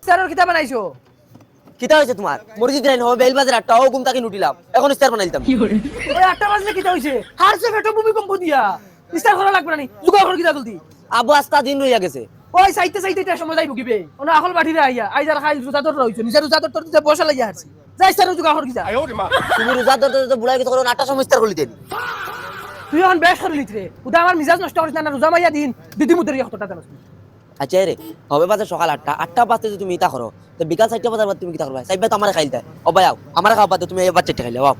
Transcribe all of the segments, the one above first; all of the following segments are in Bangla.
ইস্তারের কিতা বানাইছো? কিতা হয়েছে তোমার মরিজিদ রাইন হবে বেল বাজার 8টা ও ঘুম তাকে উঠিলাম এখন ইস্তার বানাইতাম ওই 8টা বাজলে কিতা হইছে? হারছে ফেটো ভূমিকম্প দিয়া। ইস্তার করা লাগবে না, জুগাড় করে কিতা জলদি। আবু আস্তা দিন রইয়া গেছে ওই সাইতে সাইতে এটা সময় যাই ঢুকিবে। ওনা আকল বাঠিরে আইয়া আইজার খাই রোজাদর রইছে। নিজে রোজাদর তোর দিতে বসা লাগিয়া হারছি। যাই ইস্তার জুগাড় করে কিতা। তুমি রোজা ধরতে বুড়াই গেছে তখন 8টার সময় ইস্তার করলি দেন তুই এখন বেশ করে লিতরে। উদা আমার মিজাজ নষ্ট করিস না, রোজা মাইয়া দিন দিদি মুদের কতটা জানোস? আচ্ছা রে হবে বাজে সকাল 8টা বাজতে যদি তুমি ইতা করো তো বিকাল 4টা বাজার বাদ তুমি কিতা করবা সাইবা তো আমারে খাইলতা ও ভাই আও আমারে খাওয়া বাদ তুমি এই বাচ্চাটা খাইলে বাও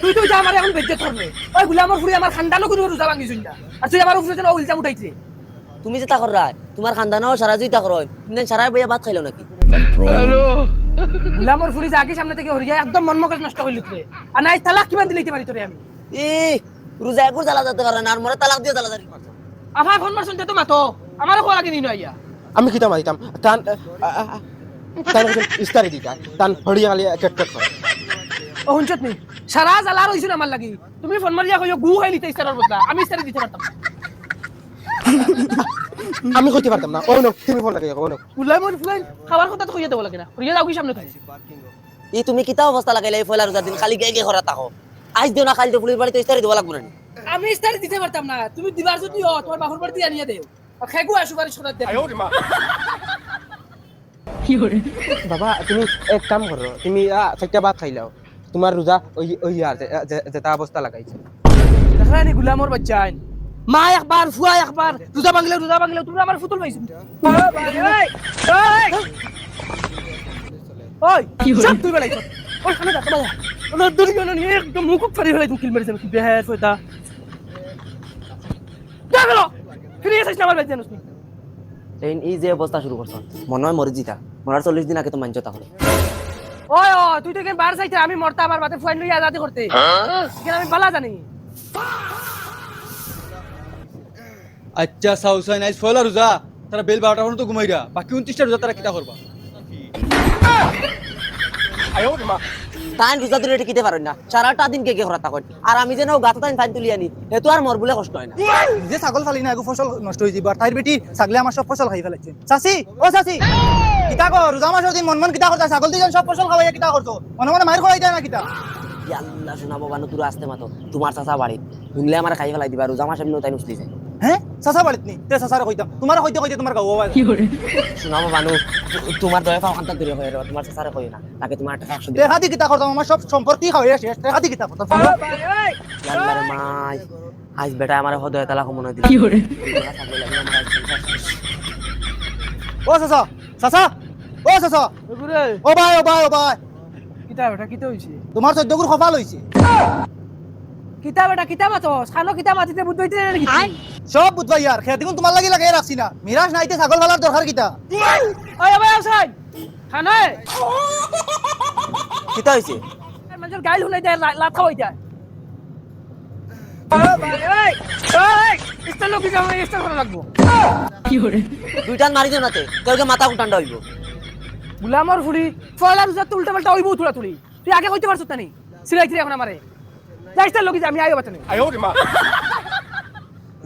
তুই তো যা আমার এখন বেজ্জত করবে। ওই গুলামর ফুরি আমার খানদানও করে রোজা ভাঙিছ না। আর তুই আমার উপরে যেন উলটা উঠাইছে। তুমি যে তা কররা তোমার খানদানও সারা জুই তা করো তুমি সারা বইয়া ভাত খাইলো নাকি গুলামর ফুরি যাকে সামনে থেকে হরি যায় একদম মন মগজ নষ্ট করে লিখলে। আর নাই তালাক কিমান দিলেইতে পারি তোরে আমি। এ রোজা একবার জ্বালা যেতে পারে না আর মরে তালাক দিয়ে জ্বালা জারি করছো আফা ফোন মারছুন তো মাতো আমারও কোয়া লাগে নিনো আইয়া। আমি কিতা মারিতাম তান তান ইস্তারি দিতা তান হড়িয়া গালি কেট কেট করে ও হুনছত নি সারা জ্বালা রইছুন আমার লাগি। তুমি ফোন মারিয়া কইও গু খাই লিতে ইস্তারের বদলা আমি ইস্তারি দিতে পারতাম। আমি কইতে পারতাম না ও নো তুমি ফোন লাগে ও নো গুলামর ফুলাই খাবার কথা তো কইয়া দেব লাগে না। হরিয়া যাও কি সামনে তুমি। এই তুমি কিতা অবস্থা লাগাইলে এই ফয়লা রোজার দিন খালি গে গে করা তাকো আজ দিও না কাল দিও পুলিশ বাড়িতে ইস্তারি দেওয়া লাগবে না আমি ইস্তারি দিতে পারতাম না। তুমি দিবার যদি ও তোমার বাহুর বাড়ি দিয়ে আনিয়ে দেও। আর খেগু সুপারিশ করে দে। বাবা তুমি এক কাম করো তুমি 4টা ভাত খাইলাও তোমার রোজা ওই আর যেটা অবস্থা লাগাইছে দেখলানি গুলামর বাচ্চা আইন মা একবার ফুয়া একবার রোজা ভাঙলে তুমি আমার ফুতুল পাইছো। ওই সব তুই বেলাইছ। ওই খানে যা তোমার ওনা দড়ি গনো নি একদম মুখ ফাড়ি ফেলাই তুমি কিল মেরেছ কি বেহার ফয়তা দেখলো ফিরে এসেছ না আমার বাচ্চা জানোস নি। এই যে অবস্থা শুরু করছ মনে হয় মরে জিতা মরার 40 দিন আগে তো মানছো তাহলে ওই ও তুই তো কেন বার চাইতে আমি মরতা আমার বাতে ফুয়াইন লইয়া আজাদি করতে কেন আমি বালা জানি। আচ্ছা সাউসাইন আইস ফয়লা রোজা তারা বেল 12টা পর্যন্ত ঘুমাইরা বাকি 29টা রোজা তারা কিতা করবা তাই রোজা ধরে টিকিতে পারেন না সারাটা দিন কে কে করা থাকেন আর আমি যেন গাতা তাই ফাইন তুলি আনি এতো আর মর বলে কষ্ট হয় না যে ছাগল ফালি না এগো ফসল নষ্ট হয়ে যাবে আর তাইর বেটি ছাগলে আমার সব ফসল খাই ফেলাচ্ছে। চাচি ও চাচি কিতা কর রোজা মাসের দিন মন মন কিতা করতা ছাগল দিজন সব ফসল খাওয়াইয়া কিতা করছো মনে মনে মার খড়াই দেয় না কিতা আল্লাহ শোনাবো বানু তুই আসতে মাতো তোমার চাচা বাড়ি শুনলে আমার খাই ফেলাই দিবা রোজা মাসে তাই নুসলি যায় হ্যাঁ চাচা বাড়িত নি তে চাচারে কইতাম তোমার কইতে কইতে তোমার গাও বাবা শোনাবো বানু তোমার দয়া পাও কান্তা দূরে হয়ে তোমার চাচারে কই না তাকে তোমার টাকা 100 দিই দেখা দি কিতা করতাম আমার সব সম্পত্তি খাওয়াইয়া শেষ দেখা দি কিতা করতাম আল্লাহর মাই আজ বেটা আমার হদয় তালা কমন দিল ও চাচা চাচা ও চাচা ওরে ও ভাই ও ভাই ও ভাই কিতা বেটা কিতা হইছে? তোমার 14 গুর কপাল হইছে কিতা বেটা কিতা মাতো খানো কিতা মাটিতে বুদ্ধ হইতে নাকি? সব বুঝবাই আর খেয়ে দেখুন তোমার লাগি লাগে রাখছি না মিরাজ নাইতে ছাগল ফালার দরকার কিতা ওই ভাই আউসাইড খানো কিতা হইছে মানুষের গাইল হুনাই দেয় লাত খাওয়াই যায়। ওই ইস্তার লোক যাও ইস্তার করা লাগবো। দুইটান মারি দিও নাতে তোকে মাথা উঠান্ডা হইব গুলামর ফুরি ফয়লা রোজা উল্টা পাল্টা হইব তুলা তুলি তুই আগে কইতে পারছত না সিলাইতি এখন আমারে যাই ইস্তার লোক আমি আইও বাতানি।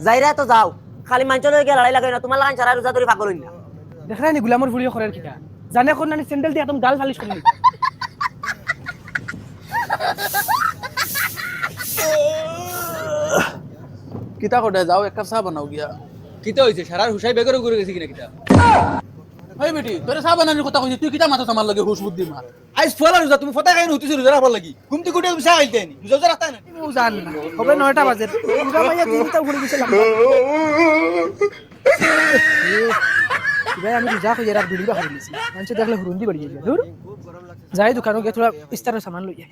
যাইরা তো যাও খালি মাঞ্চল হয়ে গিয়ে লড়াই লাগাই না তোমার লাগান সারা রোজা ধরে পাগল হইনা দেখলাই নি গুলামর ফুরি খরের কিটা জানে কোন নানি স্যান্ডেল দিয়ে একদম গাল ফালিশ করলি। কিতা করে যাও এক কাপ চা বানাও গিয়া কিতা হইছে সারা হুসাই বেগরে ঘুরে গেছি কিনা কিতা ওই বেটি তোরে চা বানানোর কথা কইছি তুই কিতা মাথা আমার লাগে হুশ বুদ্ধি মার আইস ফয়লা রোজা তুমি ফটা খাই নতিছ রোজা রাখবার লাগি ঘুমতি কুটি তুমি চা খাইতে নি রোজা রাখতা না ও জান না হবে 9টা বাজে রোজা মাইয়া দিনটা ঘুরে গেছে লাগা ভাই আমি রোজা কই এর ভিডিও বানাই দিছি মানুষ দেখলে হুরুন্দি বাড়ি যায় ধুর যাই দোকানে গিয়ে থোড়া ইস্তারের সামান লই যাই।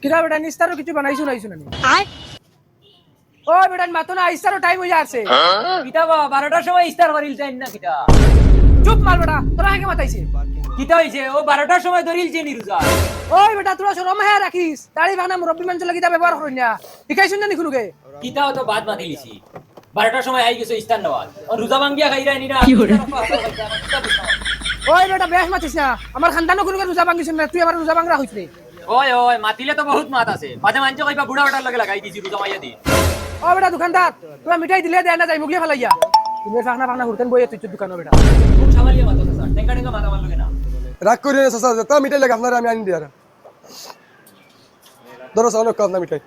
কিরা বেটা ইস্তারও কিছু বানাইছো নাইছো না ও বেটা মাতো না ইস্তারও টাইম হই যাচ্ছে কিতা বা 12টার সময় ইস্তার করিল টাইম না কিতা চুপ মার বেটা তোরা আগে মাতাইছে কিতা হইছে ও 12টার সময় ধরিলছে নি রোজা ওই বেটা তোরা শরম হে রাখিস দাড়ি বানা মুরব্বি মানুষ লাগি তা ব্যবহার করিস না শিখাইছ না নিখুনুকে কিতা তো বাদ বাতিলিছি 12টার সময় আই গেছে ইস্তার নেওয়ার আর রোজা ভাঙ্গিয়া খাইরা নি না ওই বেটা বেশ মাতিস না আমার খানদানো কোনো রোজা ভাঙিস না তুই আমার রোজা ভাঙরা হইছ রে ওই ওই মাতিলে তো বহুত মাত আছে মাঝে মানছে কইবা বুড়া ওটার লগে লাগাই দিছি রোজা মাইয়া দি ও বেটা দোকানদার তোরা মিঠাই দিলে দেয় না যাই মুগলি ফেলাইয়া তুমি ফাখনা ফাখনা হুরতেন বইয়ে তুই দোকানে বেটা খুব সামালিয়া মাত আছে রাগ করি না চাচা যেটা মিঠাই লাগে আপনারা আমি আনি দিয়ার ধরো অনেক কম না মিঠাই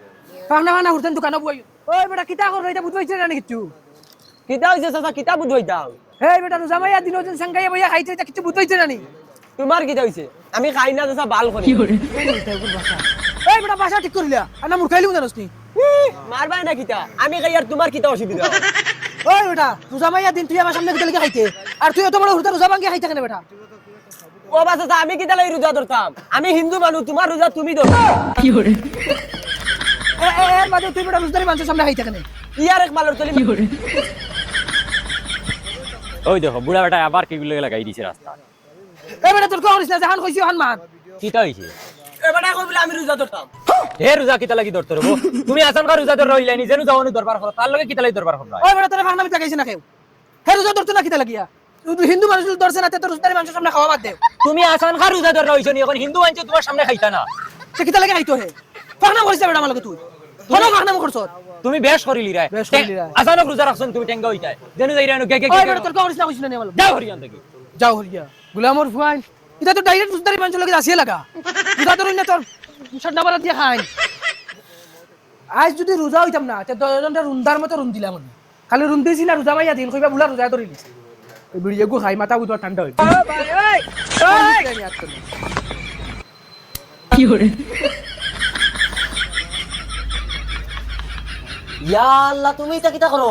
পাওনা পাওনা হুরতেন দোকানে বই ওই বেটা কিতা কর এটা বুঝবাইছে না কিছু কিতা হইছে চাচা কিতা বুঝবাইতাও এই বেটা রোজা মাইয়া দিন দিন সাঙ্গাইয়া বইয়া খাইছে এটা কিছু বুঝবাইছে না তোমার কিতা হইছে আমি খাই না চাচা বাল করি এই বেটা বাসা ঠিক করিলা আর না মুরখাইলিও জানোস নি মারবাই না কিতা আমি খাই আর তোমার কিতা অসুবিধা ওই বেটা রোজা মাইয়া দিন তুই আমার সামনে কিতা লেগে খাইতে আর তুই এত বড় হুরতা রোজা ভাঙ্গিয়া খাইতে কেন বেটা ও বা চাচা আমি কিতা লাগি রোজা ধরতাম আমি হিন্দু মানুষ তোমার রোজা তুমি ধরো এর বাদে তুই বেটা রোজদারি মানুষের সামনে খাইতে কেন ইয়ার এক মালর তলি ওই দেখো বুড়া বেটা আবার কি গুলো লাগাই দিছে রাস্তা এই বেটা তোর করিস না জাহান কইছি হান মান কিতা হইছে এবারে কই বলে আমি রোজা ধরতাম হে রোজা কিতা লাগি ধরতে রবো তুমি আসান কা রোজা ধর রইলাই নি যেন যাওনি দরবার করো তার লগে কিতা লাগি দরবার করো ওই বেটা তোর ভাঙনা বিতা খাইছে না কেউ হে রোজা ধরতে না কিতা লাগিয়া তুই হিন্দু মানুষ ধরছে না তোর রোজদারি মানুষের সামনে খাওয়া বাদ দে তুমি আসান কা রোজা ধর রইছো নি এখন হিন্দু আনছে তোমার সামনে খাইতা না সে কিতা লাগে খাইতো হে ভাঙনা করিস বেটা আমার লগে তুই কোনো ভাঙনা করছ তুমি বেশ করিলি রে বেশ করিলি রে। আসানক রোজা রাখছন তুমি টেঙ্গা হইতাই যেন যাই রানো কে কে ওই বেটা তোর করিস না কইছ না আমার যাও হরিয়ান থেকে যাও হরিয়া গুলামর ফুয়াইন এটা তো ডাইরেক্ট রোজদারি মানুষের লগে আসিয়ে লাগা রোজা তোর না তোর সাত নাম্বার দিয়ে খাই আজ যদি রোজা হইতাম না তে দজনটা রুন্দার মতো রুন দিলাম আমি খালি রুন দিছি না রোজা মাইয়া দিন কইবা বুলা রোজা ধরে দিছি ওই বিড়িয়ে গো খাই মাথা উদর ঠান্ডা হইছে ইয়া আল্লাহ তুমি এটা কিতা করো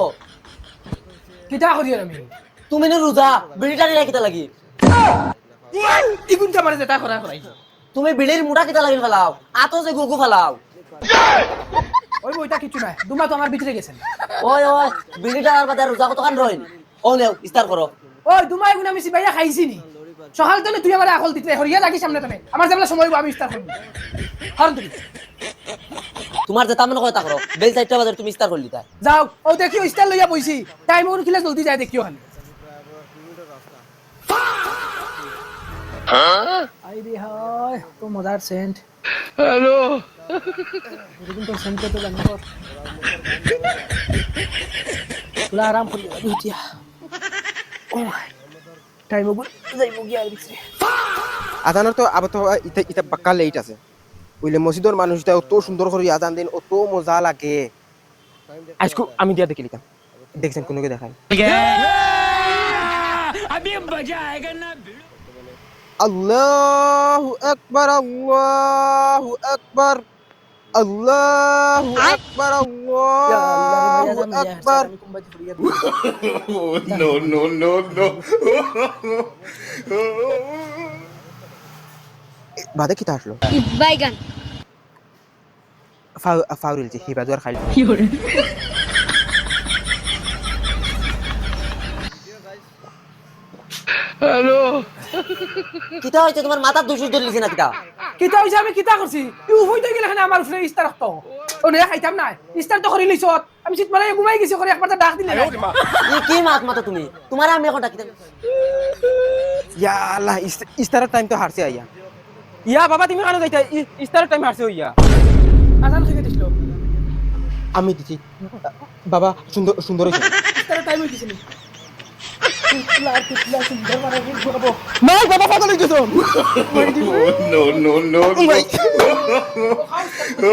কিতা করি আর আমি তুমি নে রোজা বিড়ি টানি না কিতা লাগি ইগুনটা মারে যেটা করা করাই তুমি বিড়ির মুঠা কিতা লাগিল ফেলাও আতো যে গুগু ফেলাও ওই বইটা কিছু নাই দুমা তো আমার ভিতরে গেছেন ওই ওই বিড়ি টানার বাদে রোজা কতক্ষণ রইল ও নেও ইস্তার করো ওই দুমা এগুন আমি সিবাইয়া খাইছি নি সকাল তো তুই আমার আকল দিতে হরিয়া লাগি সামনে তুমি আমার যেমন সময় হইবো আমি ইস্তার করব কারণ তুমি তোমার যে তামন কথা করো বেল চারটা বাজে তুমি ইস্তার করলি তাই যাও ও দেখিও ইস্তার লইয়া বইছি টাইম ওর খিলে জলদি যায় দেখিও খালি আই রে হয় তো মজার সেন্ট হ্যালো এরকম তো সেন্ট তো জানি কর তুলা আরাম করি বুঝিয়া ও টাইম ওগুলো যাইব গিয়া দিছে আজানের তো আবার তো ইটা ইটা পাক্কা লেট আছে ওইলে মসজিদের মানুষটা অত সুন্দর করে আজান দিন অত মজা লাগে আজকে আমি দিয়া দেখি লিতাম দেখছেন কোনকে দেখাই আল্লাহু আকবার আল্লাহু আকবার আল্লাহু আকবার আল্লাহু আকবার বাদে কি আসলো বাইগান ফাউরিল যে হিবা দুয়ার খাইল কিতা হইছে তোমার মাথা দুশুর ধরলিছে না কিতা কিতা হইছে আমি কিতা করছি ইউ হইতে গেলে খানে আমার উপরে ইস্তার রাখতো ও নে খাইতাম না ইস্তার তো করি লইছত আমি শীত মারাই ঘুমাই গেছি করে একবার ডাক দিলে ই কি মাত মাতো তুমি তোমার আমি এখন ডাকিতে ইয়া আল্লাহ ইস্তারের টাইম তো হারছে আইয়া ইয়া বাবা তুমি কেন যাইতা ইস্তারের টাইম হারছে হইয়া আজান থেকে দিছিল আমি দিছি বাবা সুন্দর সুন্দর হইছে ইস্তারের টাইম হইছে নি সুন্দর মারা ঘুরাবো না বাবা পাগল হয়ে গেছো no.